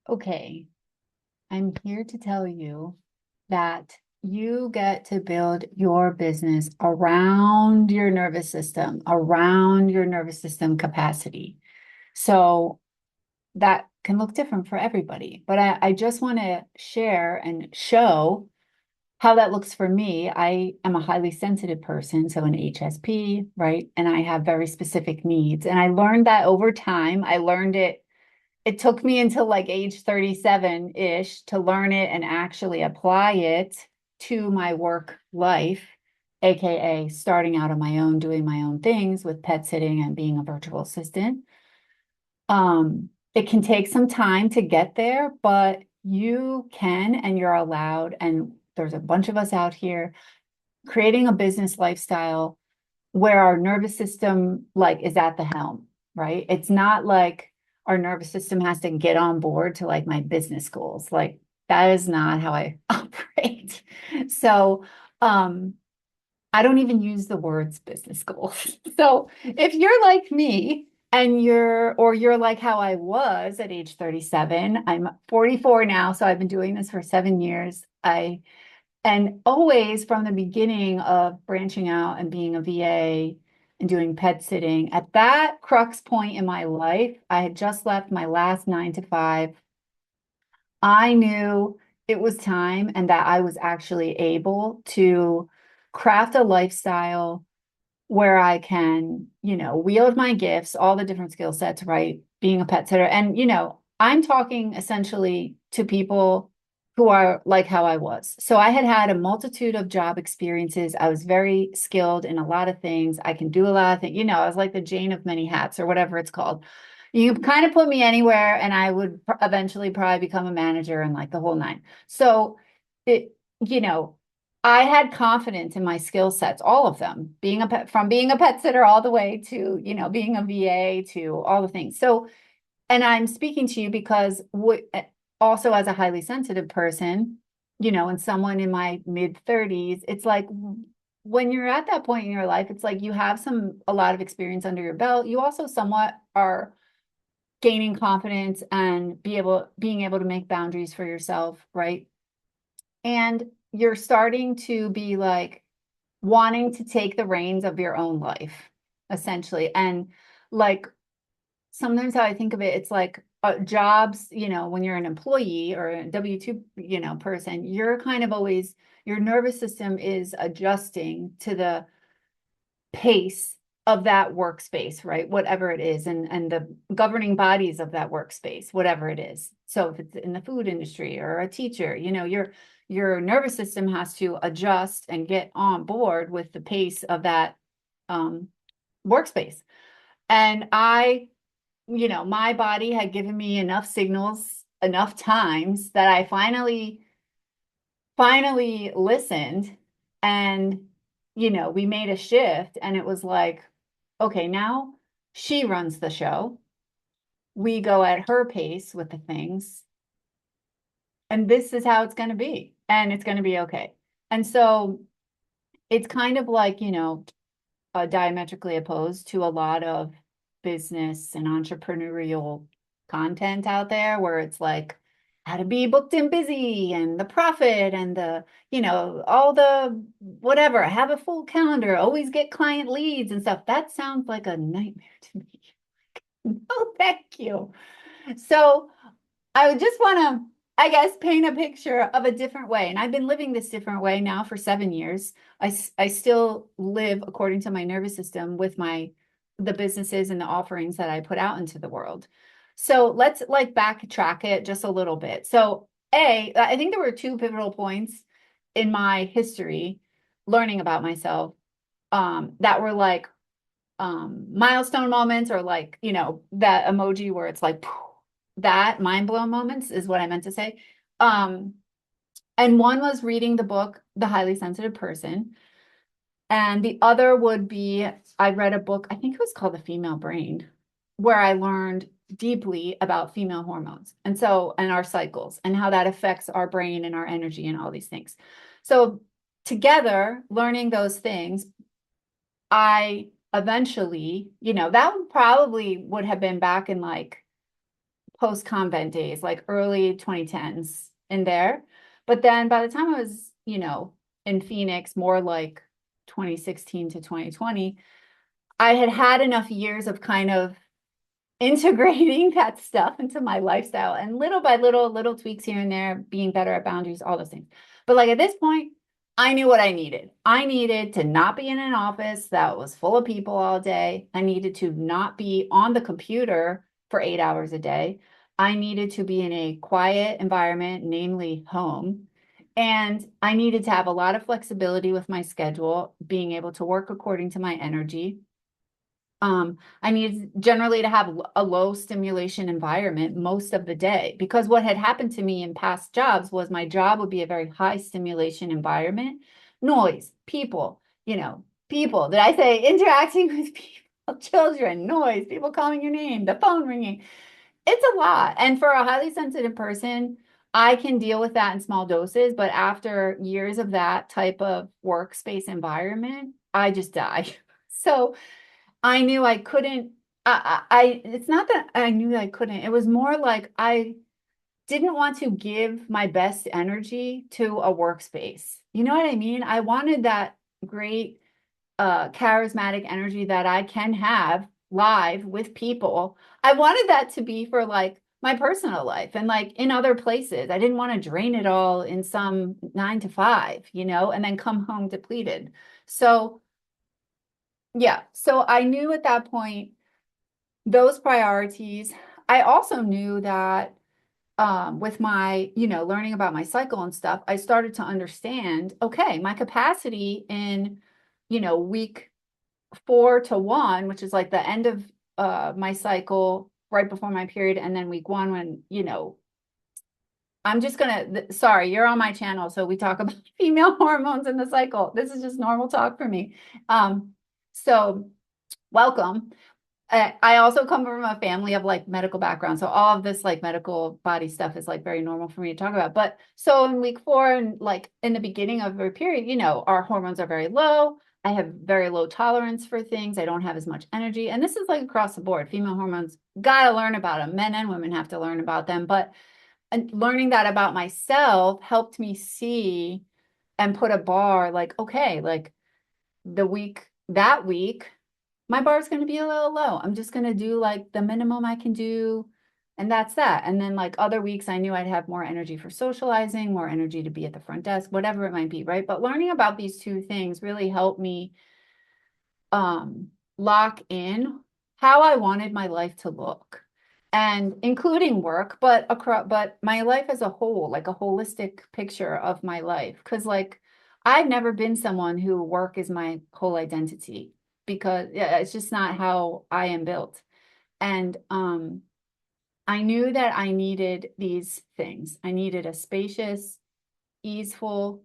Okay, I'm here to tell you that you get to build your business around your nervous system capacity. So that can look different for everybody, but I just want to share and show how that looks for me. I am a highly sensitive person, so an HSP, right? And I have very specific needs. And I learned that over time. I learned it took me until like age 37-ish to learn it and actually apply it to my work life, aka starting out on my own, doing my own things with pet sitting and being a virtual assistant. It can take some time to get there, but you can and you're allowed, and there's a bunch of us out here creating a business lifestyle where our nervous system like is at the helm, right? It's not like our nervous system has to get on board to like my business goals. Like that is not how I operate. So, I don't even use the words business goals. So, if you're like me and you're like how I was at age 37, I'm 44 now, so I've been doing this for 7 years. And always from the beginning of branching out and being a VA and doing pet sitting, at that crux point in my life, I had just left my last 9 to 5. I knew it was time and that I was actually able to craft a lifestyle where I can, wield my gifts, all the different skill sets, right? Being a pet sitter. And, I'm talking essentially to people who are like how I was. So I had had a multitude of job experiences. I was very skilled in a lot of things. I can do a lot of things. I was like the Jane of many hats or whatever it's called. You kind of put me anywhere and I would eventually probably become a manager and like the whole nine. So it, you know, I had confidence in my skill sets, all of them, being a pet sitter all the way to, being a VA to all the things. So, and I'm speaking to you because also as a highly sensitive person, and someone in my mid 30s, it's like when you're at that point in your life, it's like you have a lot of experience under your belt. You also somewhat are gaining confidence and being able to make boundaries for yourself, right? And you're starting to be like wanting to take the reins of your own life, essentially. And like sometimes how I think of it, it's like jobs, when you're an employee or a W-2, person, you're kind of always, your nervous system is adjusting to the pace of that workspace, right? Whatever it is, and the governing bodies of that workspace, whatever it is. So if it's in the food industry or a teacher, your nervous system has to adjust and get on board with the pace of that um, workspace. And my body had given me enough signals enough times that I finally listened and we made a shift and it was like, okay, now she runs the show. We go at her pace with the things and this is how it's going to be and it's going to be okay. And so it's kind of like, diametrically opposed to a lot of business and entrepreneurial content out there where it's like how to be booked and busy and the profit and all the whatever, have a full calendar, always get client leads and stuff. That sounds like a nightmare to me. No, thank you. So I would just want to, I guess, paint a picture of a different way. And I've been living this different way now for 7 years. I still live according to my nervous system with the businesses and the offerings that I put out into the world. So let's like backtrack it just a little bit. So I think there were two pivotal points in my history learning about myself that were like milestone moments or like, that emoji where it's like that mind blown moments is what I meant to say. Um, and one was reading the book, The Highly Sensitive Person. And the other would be, I read a book, I think it was called The Female Brain, where I learned deeply about female hormones and our cycles and how that affects our brain and our energy and all these things. So together, learning those things, I eventually, that probably would have been back in like post-convent days, like early 2010s in there. But then by the time I was, in Phoenix, more like 2016 to 2020, I had had enough years of kind of integrating that stuff into my lifestyle and little by little, little tweaks here and there, being better at boundaries, all those things. But like at this point, I knew what I needed. I needed to not be in an office that was full of people all day. I needed to not be on the computer for 8 hours a day. I needed to be in a quiet environment, namely home. And I needed to have a lot of flexibility with my schedule, being able to work according to my energy. I need generally to have a low stimulation environment most of the day, because what had happened to me in past jobs was my job would be a very high stimulation environment, noise, people, people. Did I say interacting with people, children, noise, people calling your name, the phone ringing? It's a lot. And for a highly sensitive person, I can deal with that in small doses, but after years of that type of workspace environment, I just die. So I knew I couldn't. It's not that I knew I couldn't. It was more like I didn't want to give my best energy to a workspace. You know what I mean? I wanted that great, charismatic energy that I can have live with people. I wanted that to be for like my personal life and like in other places. I didn't want to drain it all in some 9 to 5, and then come home depleted. So, yeah. So I knew at that point those priorities. I also knew that with my, learning about my cycle and stuff, I started to understand, okay, my capacity in, week 4 to 1, which is like the end of my cycle right before my period, and then week 1 when, I'm just gonna, sorry, you're on my channel, so we talk about female hormones in the cycle. This is just normal talk for me. So welcome. I also come from a family of like medical background. So all of this like medical body stuff is like very normal for me to talk about. But so in week 4 and like in the beginning of our period, our hormones are very low. I have very low tolerance for things. I don't have as much energy. And this is like across the board. Female hormones, gotta learn about them. Men and women have to learn about them. But learning that about myself helped me see and put a bar like, okay, like that week, my bar is going to be a little low. I'm just going to do like the minimum I can do. And that's that. And then like other weeks, I knew I'd have more energy for socializing, more energy to be at the front desk, whatever it might be, right? But learning about these two things really helped me lock in how I wanted my life to look, and including work, but my life as a whole, like a holistic picture of my life. Because like I've never been someone who work is my whole identity, because yeah, it's just not how I am built. And I knew that I needed these things. I needed a spacious, easeful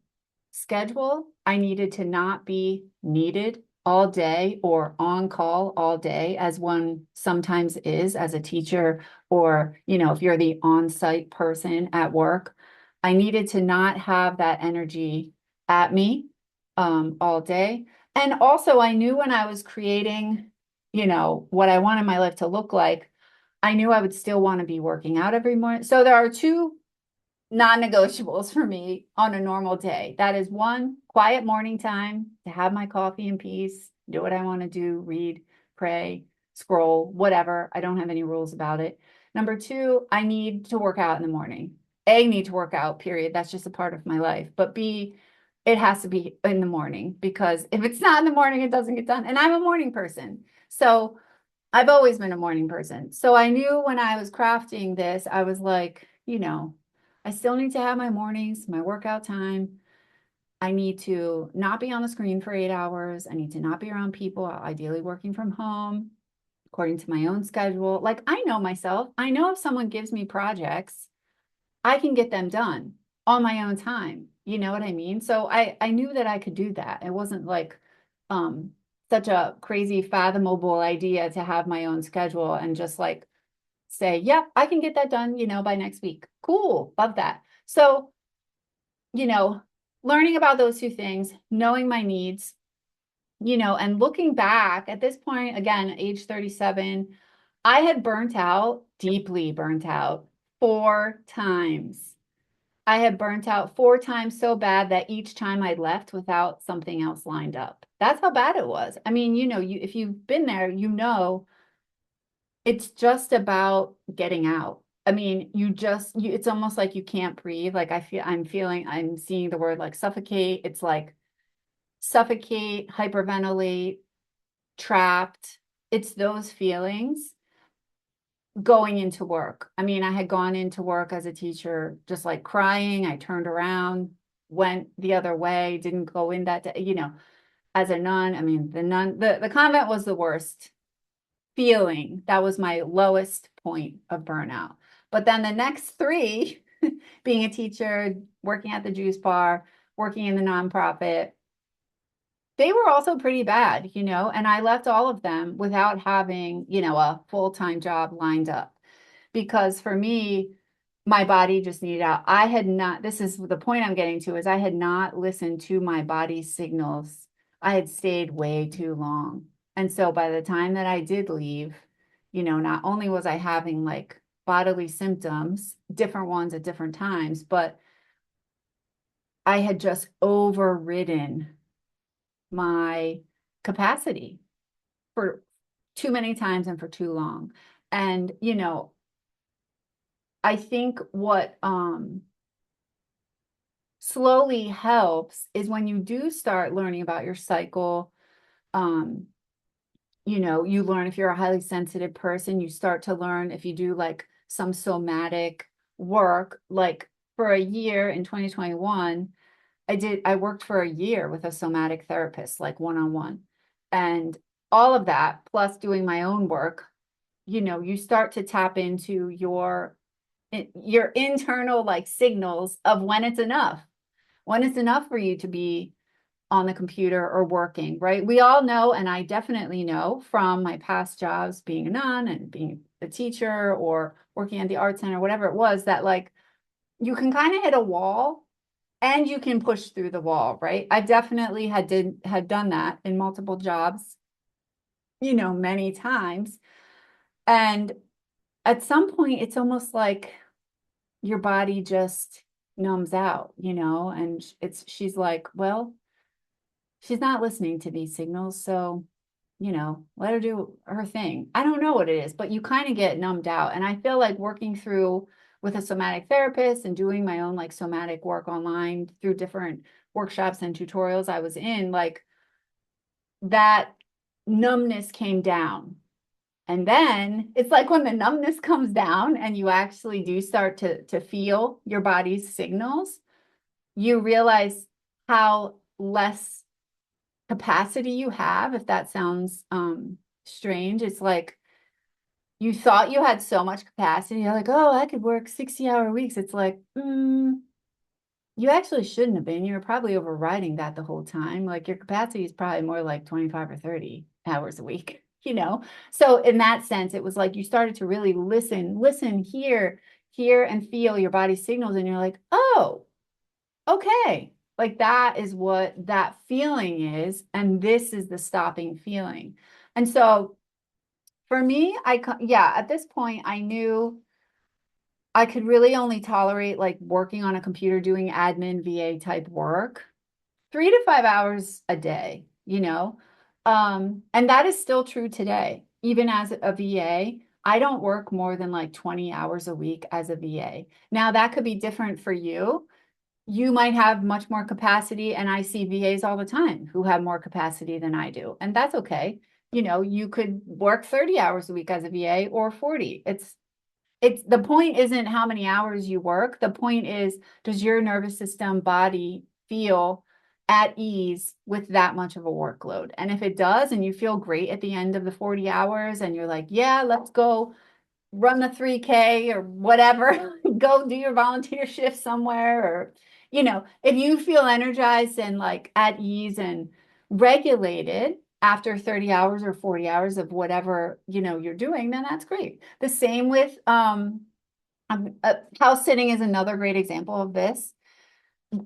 schedule. I needed to not be needed all day or on call all day, as one sometimes is as a teacher, or, if you're the on-site person at work. I needed to not have that energy at me all day. And also, I knew when I was creating, what I wanted my life to look like, I knew I would still want to be working out every morning. So there are two non-negotiables for me on a normal day. That is one, quiet morning time to have my coffee in peace, do what I want to do, read, pray, scroll, whatever. I don't have any rules about it. Number 2, I need to work out in the morning. A, need to work out, period. That's just a part of my life. But B, it has to be in the morning, because if it's not in the morning, it doesn't get done. And I'm a morning person. So I've always been a morning person. So I knew when I was crafting this, I was like, I still need to have my mornings, my workout time. I need to not be on the screen for 8 hours. I need to not be around people, ideally working from home, according to my own schedule. Like I know myself. I know if someone gives me projects, I can get them done on my own time. You know what I mean? So I knew that I could do that. It wasn't like um such a crazy fathomable idea to have my own schedule and just like say, yeah, I can get that done, by next week. Cool. Love that. So, you know, learning about those two things, knowing my needs, and looking back at this point, again, age 37, I had burnt out, deeply burnt out, 4 times. I had burnt out 4 times so bad that each time I left without something else lined up. That's how bad it was. I mean, if you've been there, it's just about getting out. I mean, it's almost like you can't breathe. Like I'm seeing the word like suffocate. It's like suffocate, hyperventilate, trapped. It's those feelings going into work. I mean, I had gone into work as a teacher, just like crying. I turned around, went the other way, didn't go in that day, as a nun. I mean, the convent was the worst feeling. That was my lowest point of burnout. But then the next three, being a teacher, working at the juice bar, working in the nonprofit, they were also pretty bad, and I left all of them without having, a full-time job lined up. Because for me, my body just needed out. I had not, this is the point I'm getting to, is I had not listened to my body's signals. I had stayed way too long. And so by the time that I did leave, not only was I having like bodily symptoms, different ones at different times, but I had just overridden my capacity for too many times and for too long. And, I think what slowly helps is when you do start learning about your cycle. um, you learn if you're a highly sensitive person, you start to learn if you do like some somatic work, like for a year in 2021, I worked for a year with a somatic therapist, like one-on-one. And all of that, plus doing my own work, you start to tap into your internal like signals of when it's enough for you to be on the computer or working, right? We all know, and I definitely know from my past jobs being a nun and being a teacher or working at the art center, whatever it was, that like you can kind of hit a wall and you can push through the wall, right? I definitely had done that in multiple jobs, many times. And at some point, it's almost like your body just numbs out, and she's like, well, she's not listening to these signals, so, let her do her thing. I don't know what it is, but you kind of get numbed out. And I feel like working through with a somatic therapist and doing my own like somatic work online through different workshops and tutorials I was in, like that numbness came down. And then it's like when the numbness comes down and you actually do start to feel your body's signals, you realize how less capacity you have, if that sounds strange. It's like you thought you had so much capacity. You're like, oh, I could work 60-hour weeks. It's like, you actually shouldn't have been. You were probably overriding that the whole time. Like your capacity is probably more like 25 or 30 hours a week, So in that sense, it was like you started to really listen, hear and feel your body signals, and you're like, oh, okay. Like that is what that feeling is, and this is the stopping feeling. And so for me, yeah, at this point, I knew I could really only tolerate like working on a computer doing admin VA type work 3 to 5 hours a day, and that is still true today. Even as a VA, I don't work more than like 20 hours a week as a VA. Now, that could be different for you. You might have much more capacity, and I see VAs all the time who have more capacity than I do, and that's okay. You could work 30 hours a week as a VA or 40. It's the point isn't how many hours you work. The point is, does your nervous system body feel at ease with that much of a workload? And if it does, and you feel great at the end of the 40 hours and you're like, yeah, let's go run the 3K or whatever, go do your volunteer shift somewhere, or, if you feel energized and like at ease and regulated after 30 hours or 40 hours of whatever, you're doing, then that's great. The same with house sitting is another great example of this,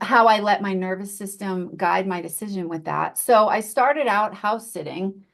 how I let my nervous system guide my decision with that. So I started out house sitting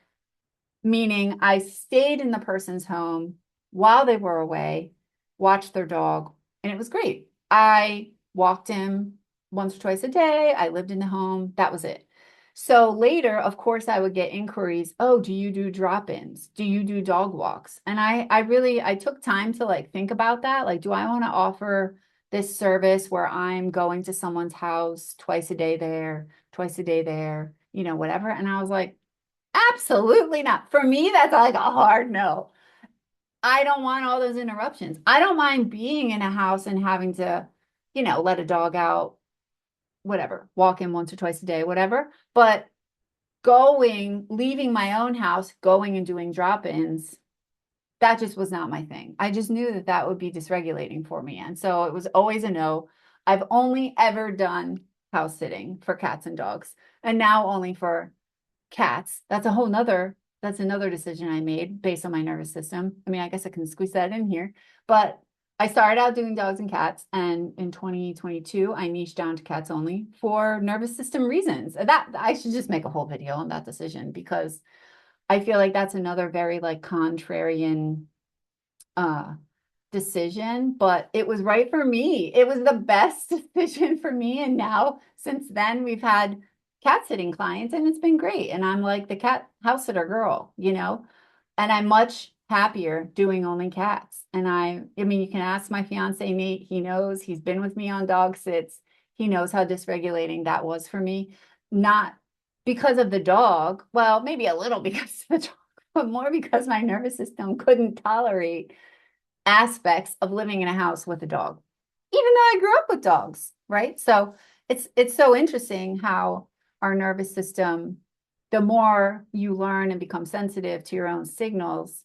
meaning I stayed in the person's home while they were away, watched their dog, and it was great. I walked him once or twice a day. I lived in the home. That was it. So later, of course, I would get inquiries. Oh, do you do drop-ins? Do you do dog walks? And I took time to like think about that. Like, do I want to offer this service where I'm going to someone's house twice a day there, twice a day there, whatever? And I was like, absolutely not. For me, that's like a hard no. I don't want all those interruptions. I don't mind being in a house and having to, let a dog out, whatever, walk in once or twice a day, whatever. But leaving my own house, going and doing drop-ins, that just was not my thing. I just knew that that would be dysregulating for me. And so it was always a no. I've only ever done house sitting for cats and dogs, and now only for cats. That's another decision I made based on my nervous system. I mean, I guess I can squeeze that in here, but I started out doing dogs and cats, and in 2022, I niched down to cats only for nervous system reasons. That I should just make a whole video on that decision because I feel like that's another very like contrarian uh decision, but it was right for me. It was the best decision for me. And now, since then, we've had cat sitting clients and it's been great. And I'm like the cat house sitter girl, and I'm much happier doing only cats. And I mean, you can ask my fiance, Nate, he knows, he's been with me on dog sits. He knows how dysregulating that was for me. Not because of the dog, well, maybe a little because of the dog, but more because my nervous system couldn't tolerate aspects of living in a house with a dog, even though I grew up with dogs, right? So it's so interesting how our nervous system, the more you learn and become sensitive to your own signals,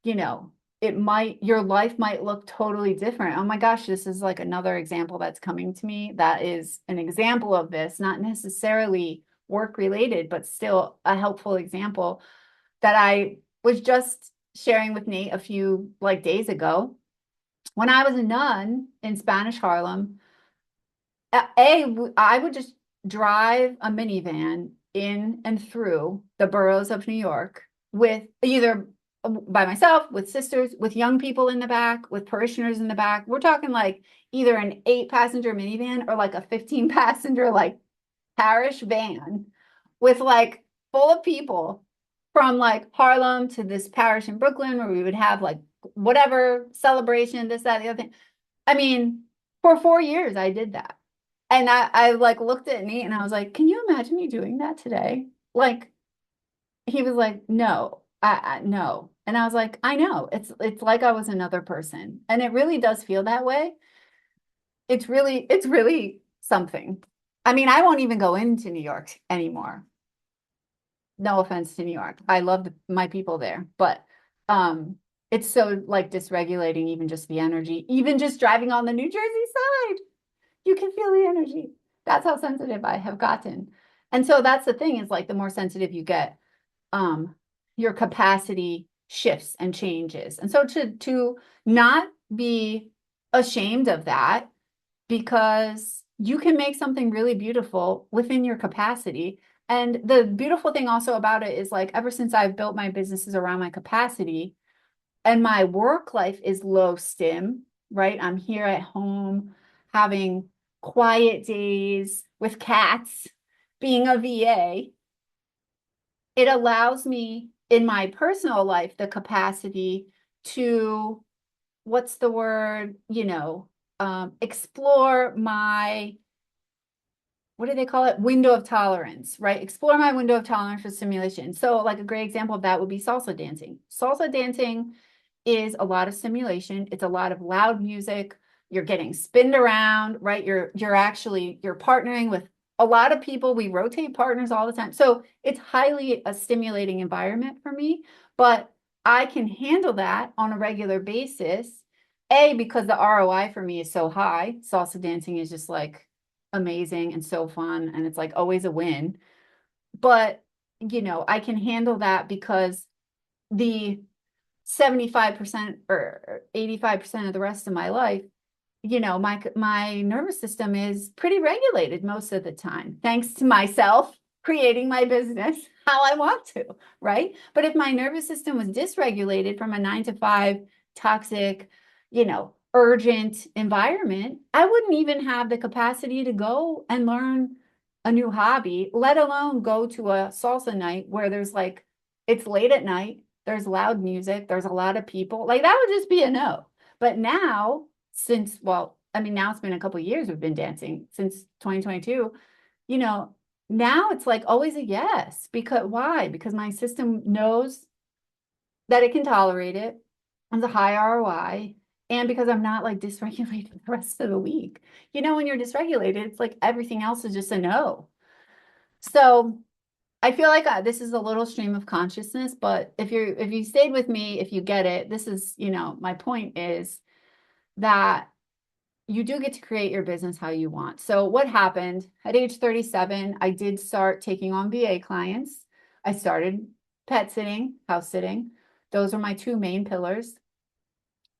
you know, your life might look totally different. Oh my gosh, this is like another example that's coming to me. That is an example of this, not necessarily work related, but still a helpful example that I was just sharing with Nate a few like days ago. When I was a nun in Spanish Harlem, I would just drive a minivan in and through the boroughs of New York with either by myself, with sisters, with young people in the back, with parishioners in the back. We're talking like either an 8-passenger minivan or like a 15-passenger like parish van with like full of people from like Harlem to this parish in Brooklyn where we would have like whatever celebration, this, that, the other thing. I mean, for 4 years I did that. And I like looked at Nate and I was like, can you imagine me doing that today? Like he was like, no, no. And I was like, I know. It's like I was another person. And it really does feel that way. It's really something. I mean, I won't even go into New York anymore. No offense to New York. I love my people there, but it's so like dysregulating even just the energy, even just driving on the New Jersey side. You can feel the energy. That's how sensitive I have gotten. And so that's the thing is like the more sensitive you get, um, your capacity shifts and changes. And so to not be ashamed of that because you can make something really beautiful within your capacity. And the beautiful thing also about it is like ever since I've built my businesses around my capacity and my work life is low stim, right? I'm here at home having quiet days with cats, being a VA. It allows me in my personal life the capacity to, what's the word, explore my, what do they call it? Window of tolerance, right? Explore my window of tolerance for stimulation. So like a great example of that would be salsa dancing. Salsa dancing is a lot of stimulation. It's a lot of loud music. You're getting spinned around, right? You're partnering with a lot of people. We rotate partners all the time. So it's highly a stimulating environment for me, but I can handle that on a regular basis. Because the ROI for me is so high. Salsa dancing is just like amazing and so fun. And it's like always a win. But, I can handle that because the 75% or 85% of the rest of my life, my nervous system is pretty regulated most of the time, thanks to myself creating my business. how I want to, right? But if my nervous system was dysregulated from a 9 to 5 toxic, urgent environment, I wouldn't even have the capacity to go and learn a new hobby, let alone go to a salsa night where there's like, it's late at night, there's loud music, there's a lot of people. Like that would just be a no. But now, well, I mean, now it's been a couple of years we've been dancing since 2022, you know, now it's like always a yes. Because why? Because my system knows that it can tolerate it. It's a high ROI. And because I'm not like dysregulated the rest of the week. When you're dysregulated, it's like everything else is just a no. So I feel like this is a little stream of consciousness, but if you stayed with me, if you get it, this is, my point is that you do get to create your business how you want. So what happened at age 37, I did start taking on VA clients. I started pet sitting, house sitting. Those are my two main pillars.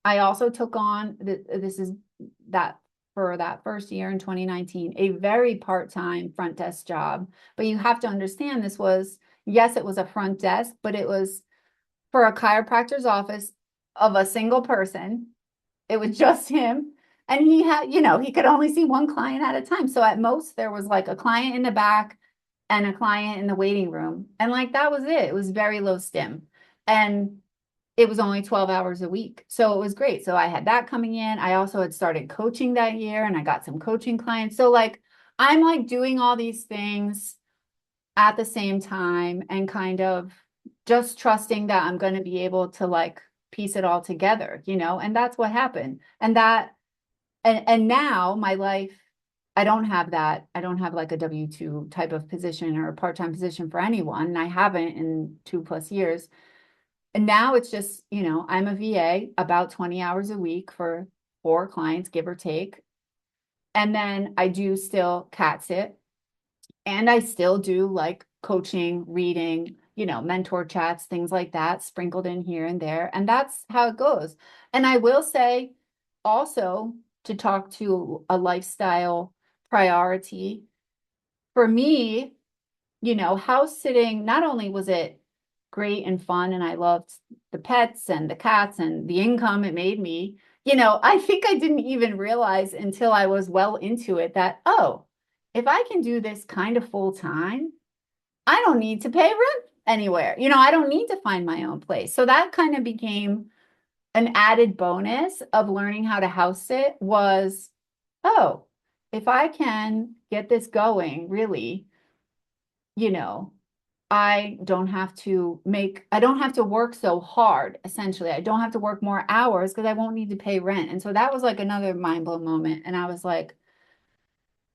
I also took on, this is that for that first year in 2019, a very part-time front desk job. But you have to understand this was, yes, it was a front desk, but it was for a chiropractor's office of a single person. It was just him. And he had, he could only see one client at a time. So at most, there was like a client in the back and a client in the waiting room. And like that was it. It was very low stim. And it was only 12 hours a week. So it was great. So I had that coming in. I also had started coaching that year and I got some coaching clients. So like I'm like doing all these things at the same time and kind of just trusting that I'm going to be able to like piece it all together, and that's what happened. And now my life, I don't have that. I don't have like a W-2 type of position or a part-time position for anyone. And I haven't in 2+ years. And now it's just, I'm a VA about 20 hours a week for 4 clients, give or take. And then I do still cat sit. And I still do like coaching, reading, mentor chats, things like that, sprinkled in here and there. And that's how it goes. And I will say also to talk to a lifestyle priority for me, house sitting, not only was it great and fun, and I loved the pets and the cats and the income it made me, I think I didn't even realize until I was well into it that, oh, if I can do this kind of full time, I don't need to pay rent anywhere. I don't need to find my own place. So that kind of became an added bonus of learning how to house sit was, oh, if I can get this going, really, you know, I don't have to work so hard, essentially. I don't have to work more hours because I won't need to pay rent. And so that was like another mind blow moment. And I was like,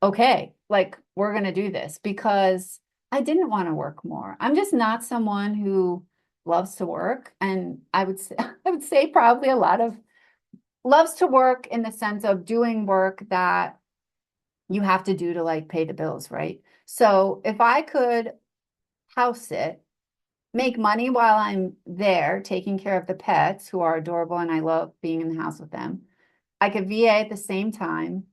okay, like we're going to do this because I didn't want to work more. I'm just not someone who loves to work. And I would say, I would say probably a lot of loves to work in the sense of doing work that you have to do to like pay the bills, right? So if I could house sit, make money while I'm there taking care of the pets who are adorable and I love being in the house with them, I could VA at the same time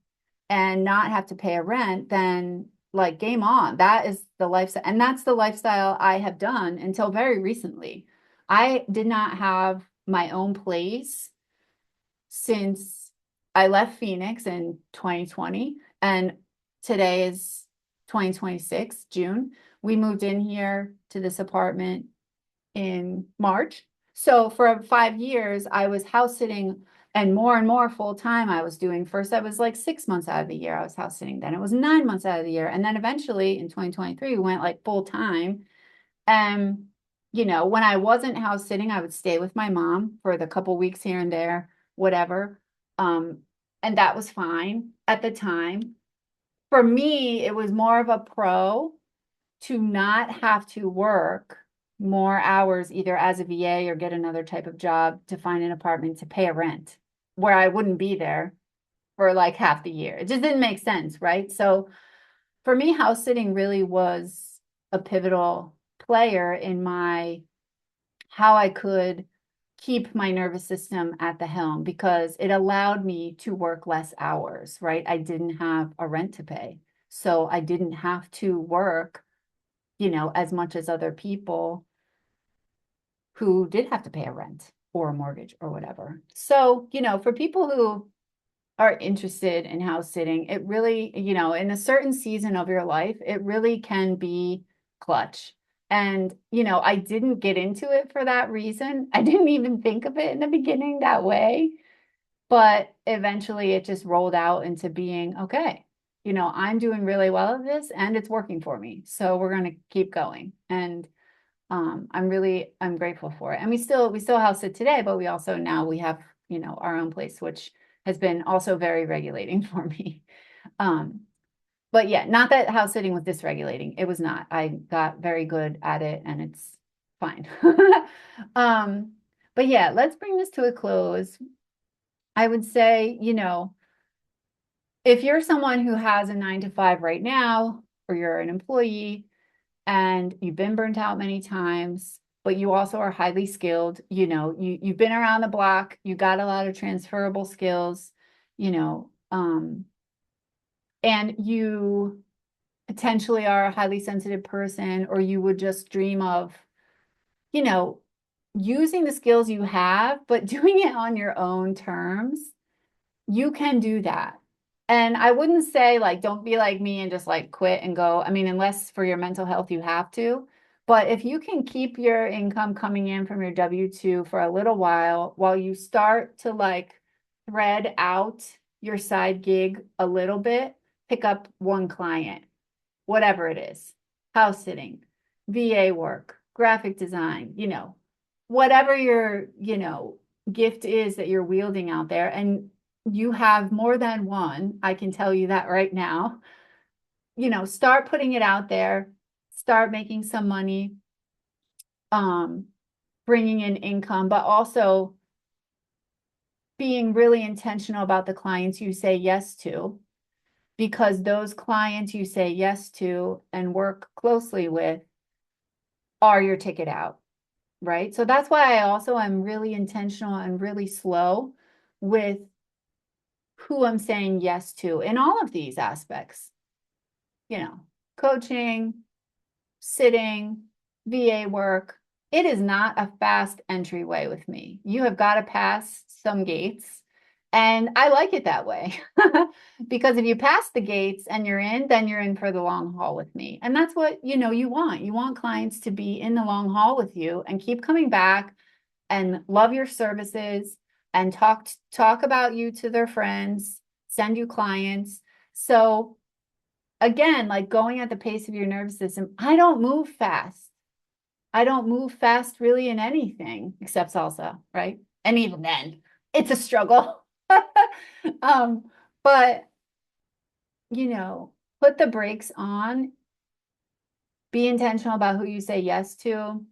and not have to pay a rent, then like game on. That is the lifestyle. And that's the lifestyle I have done until very recently. I did not have my own place since I left Phoenix in 2020. And today is 2026, June. We moved in here to this apartment in March. So for 5 years, I was house sitting and more full time. I was doing first, I was like 6 months out of the year, I was house sitting. Then it was 9 months out of the year. And then eventually in 2023, we went like full time. And, when I wasn't house sitting, I would stay with my mom for the couple weeks here and there, whatever. And that was fine at the time. For me, it was more of a pro to not have to work more hours either as a VA or get another type of job to find an apartment to pay a rent where I wouldn't be there for like half the year. It just didn't make sense, right? So for me, house sitting really was a pivotal player in how I could keep my nervous system at the helm because it allowed me to work less hours, right? I didn't have a rent to pay. So I didn't have to work as much as other people who did have to pay a rent or a mortgage or whatever. So, for people who are interested in house sitting, it really, in a certain season of your life, it really can be clutch. And, I didn't get into it for that reason. I didn't even think of it in the beginning that way. But eventually it just rolled out into being okay. I'm doing really well at this and it's working for me. So we're going to keep going. And I'm grateful for it. And we still house it today, but we have, our own place, which has been also very regulating for me. Um, but yeah, not that house sitting was dysregulating. It was not. I got very good at it and it's fine. um, but yeah, let's bring this to a close. I would say, if you're someone who has a 9 to 5 right now, or you're an employee and you've been burnt out many times, but you also are highly skilled, you've been around the block, you got a lot of transferable skills, and you potentially are a highly sensitive person, or you would just dream of, you know, using the skills you have, but doing it on your own terms, you can do that. And I wouldn't say like, don't be like me and just like quit and go. I mean, unless for your mental health, you have to. But if you can keep your income coming in from your W-2 for a little while you start to like thread out your side gig a little bit, pick up one client, whatever it is, house sitting, VA work, graphic design, whatever your, gift is that you're wielding out there. And you have more than one, I can tell you that right now. Start putting it out there, start making some money, um, bringing in income, but also being really intentional about the clients you say yes to, because those clients you say yes to and work closely with are your ticket out, right? So that's why I also am really intentional and really slow with who I'm saying yes to in all of these aspects, coaching, sitting, VA work. It is not a fast entryway with me. You have got to pass some gates. And I like it that way because if you pass the gates and you're in, then you're in for the long haul with me. And that's what, you want. You want clients to be in the long haul with you and keep coming back and love your services and talk about you to their friends, send you clients. So again, like going at the pace of your nervous system, I don't move fast. I don't move fast really in anything except salsa, right? And even then, it's a struggle. um, but put the brakes on, be intentional about who you say yes to.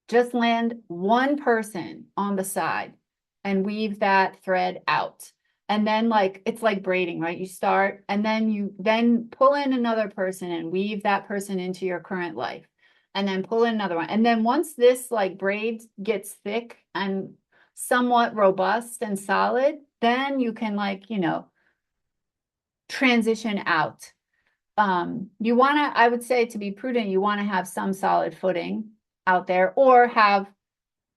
Just land one person on the side and weave that thread out. And then like, it's like braiding, right? You start and then you then pull in another person and weave that person into your current life. And then pull in another one. And then once this like braid gets thick and somewhat robust and solid, then you can like, transition out. You want to, I would say to be prudent, you want to have some solid footing out there or have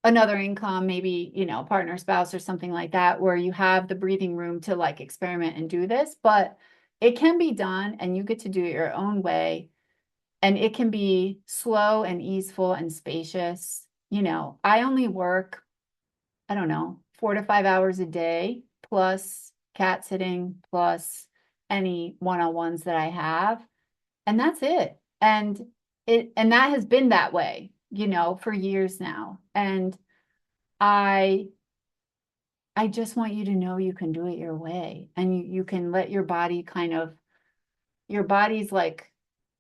another income, maybe, partner, spouse, or something like that, where you have the breathing room to like experiment and do this, but it can be done and you get to do it your own way. And it can be slow and easeful and spacious. I only work, I don't know, 4 to 5 hours a day, plus cat sitting, plus any one-on-ones that I have. And that's it. And that has been that way, for years now. And I just want you to know you can do it your way and you can let your body your body's like,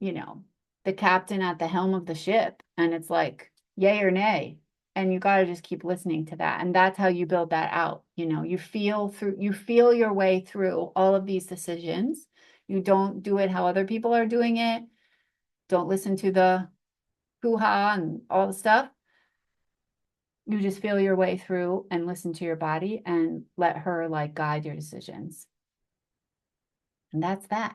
you know, the captain at the helm of the ship. And it's like, yay or nay. And you got to just keep listening to that. And that's how you build that out. You feel your way through all of these decisions. You don't do it how other people are doing it. Don't listen to the hoo-ha and all the stuff. You just feel your way through and listen to your body and let her like guide your decisions. And that's that.